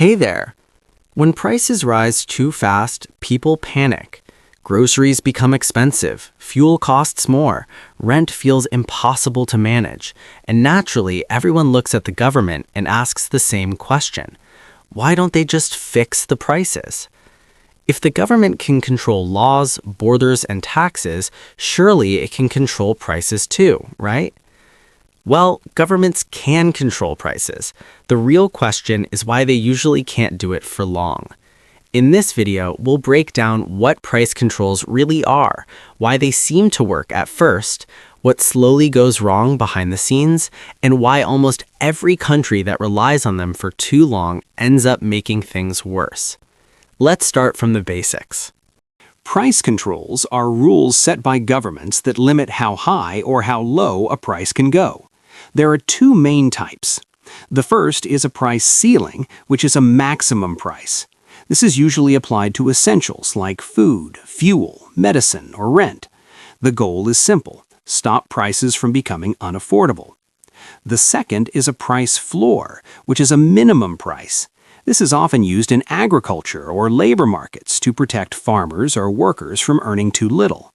Hey there! When prices rise too fast, people panic. Groceries become expensive, fuel costs more, rent feels impossible to manage, and naturally, everyone looks at the government and asks the same question. Why don't they just fix the prices? If the government can control laws, borders, and taxes, surely it can control prices too, right? Well, governments can control prices. The real question is why they usually can't do it for long. In this video, we'll break down what price controls really are, why they seem to work at first, what slowly goes wrong behind the scenes, and why almost every country that relies on them for too long ends up making things worse. Let's start from the basics. Price controls are rules set by governments that limit how high or how low a price can go. There are two main types. The first is a price ceiling, which is a maximum price. This is usually applied to essentials like food, fuel, medicine, or rent. The goal is simple: stop prices from becoming unaffordable. The second is a price floor, which is a minimum price. This is often used in agriculture or labor markets to protect farmers or workers from earning too little.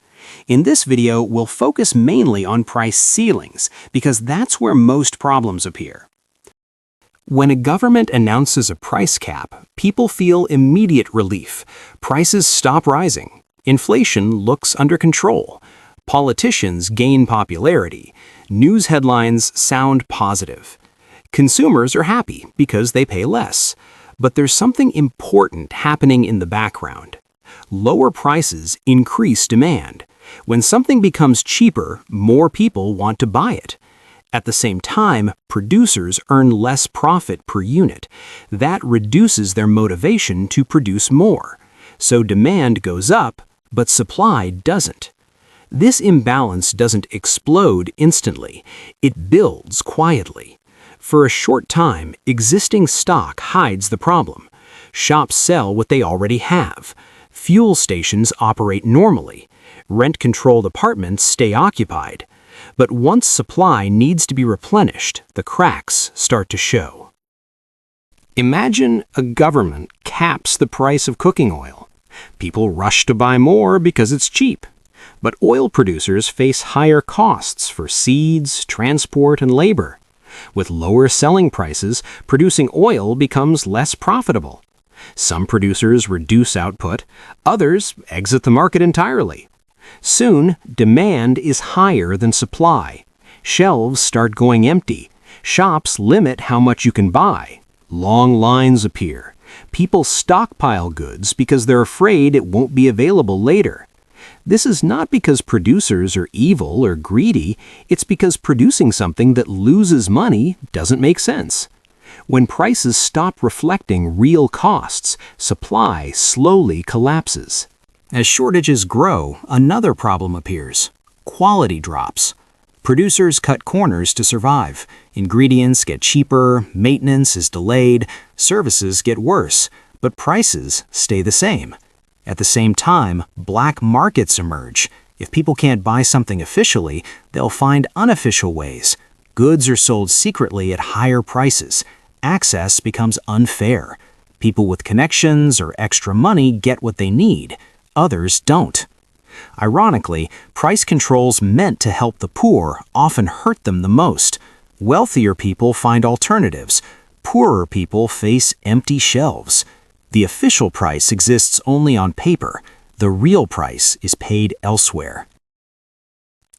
In this video, we'll focus mainly on price ceilings because that's where most problems appear. When a government announces a price cap, people feel immediate relief. Prices stop rising. Inflation looks under control. Politicians gain popularity. News headlines sound positive. Consumers are happy because they pay less. But there's something important happening in the background. Lower prices increase demand. When something becomes cheaper, more people want to buy it. At the same time, producers earn less profit per unit. That reduces their motivation to produce more. So demand goes up, but supply doesn't. This imbalance doesn't explode instantly. It builds quietly. For a short time, existing stock hides the problem. Shops sell what they already have. Fuel stations operate normally. Rent-controlled apartments stay occupied. But once supply needs to be replenished, the cracks start to show. Imagine a government caps the price of cooking oil. People rush to buy more because it's cheap. But oil producers face higher costs for seeds, transport, and labor. With lower selling prices, producing oil becomes less profitable. Some producers reduce output, others exit the market entirely. Soon, demand is higher than supply. Shelves start going empty. Shops limit how much you can buy. Long lines appear. People stockpile goods because they're afraid it won't be available later. This is not because producers are evil or greedy, it's because producing something that loses money doesn't make sense. When prices stop reflecting real costs, supply slowly collapses. As shortages grow, another problem appears. Quality drops. Producers cut corners to survive. Ingredients get cheaper, maintenance is delayed, services get worse, but prices stay the same. At the same time, black markets emerge. If people can't buy something officially, they'll find unofficial ways. Goods are sold secretly at higher prices. Access becomes unfair. People with connections or extra money get what they need. Others don't. Ironically, price controls meant to help the poor often hurt them the most. Wealthier people find alternatives. Poorer people face empty shelves. The official price exists only on paper. The real price is paid elsewhere.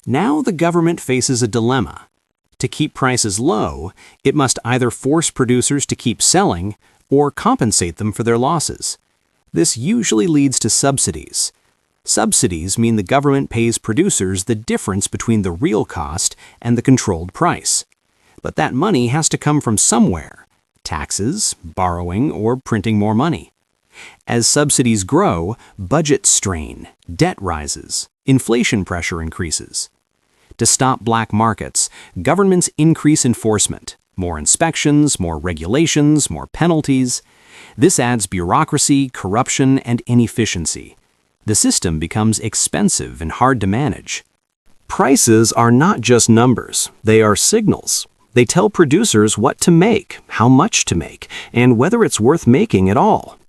Now the government faces a dilemma. To keep prices low, it must either force producers to keep selling or compensate them for their losses. This usually leads to subsidies. Subsidies mean the government pays producers the difference between the real cost and the controlled price. But that money has to come from somewhere: taxes, borrowing, or printing more money. As subsidies grow, budgets strain, debt rises, inflation pressure increases. To stop black markets, governments increase enforcement: more inspections, more regulations, more penalties. This adds bureaucracy, corruption, and inefficiency. The system becomes expensive and hard to manage. Prices are not just numbers, they are signals. They tell producers what to make, how much to make, and whether it's worth making at all.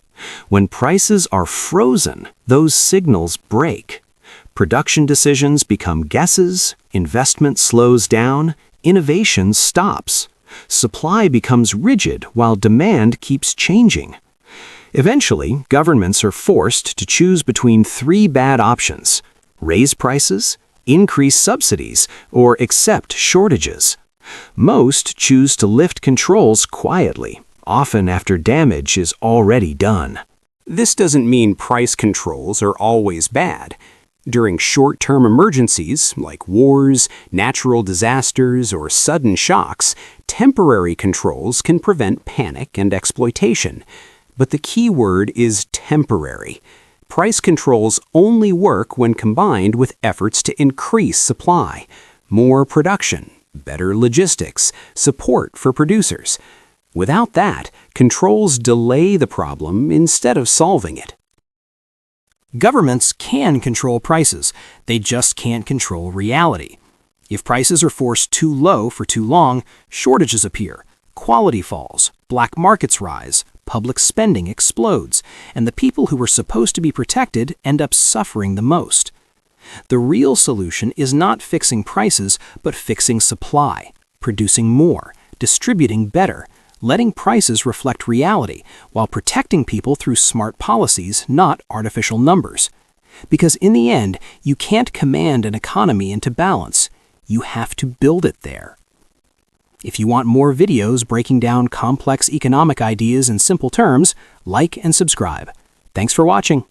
When prices are frozen, those signals break. Production decisions become guesses, investment slows down, innovation stops. Supply becomes rigid while demand keeps changing. Eventually, governments are forced to choose between three bad options: raise prices, increase subsidies, or accept shortages. Most choose to lift controls quietly, often after damage is already done. This doesn't mean price controls are always bad. During short-term emergencies, like wars, natural disasters, or sudden shocks, temporary controls can prevent panic and exploitation. But the key word is temporary. Price controls only work when combined with efforts to increase supply, more production, better logistics, support for producers. Without that, controls delay the problem instead of solving it. Governments can control prices, they just can't control reality. If prices are forced too low for too long, shortages appear, quality falls, black markets rise, public spending explodes, and the people who were supposed to be protected end up suffering the most. The real solution is not fixing prices, but fixing supply, producing more, distributing better, letting prices reflect reality, while protecting people through smart policies, not artificial numbers. Because in the end, you can't command an economy into balance. You have to build it there. If you want more videos breaking down complex economic ideas in simple terms, like and subscribe. Thanks for watching.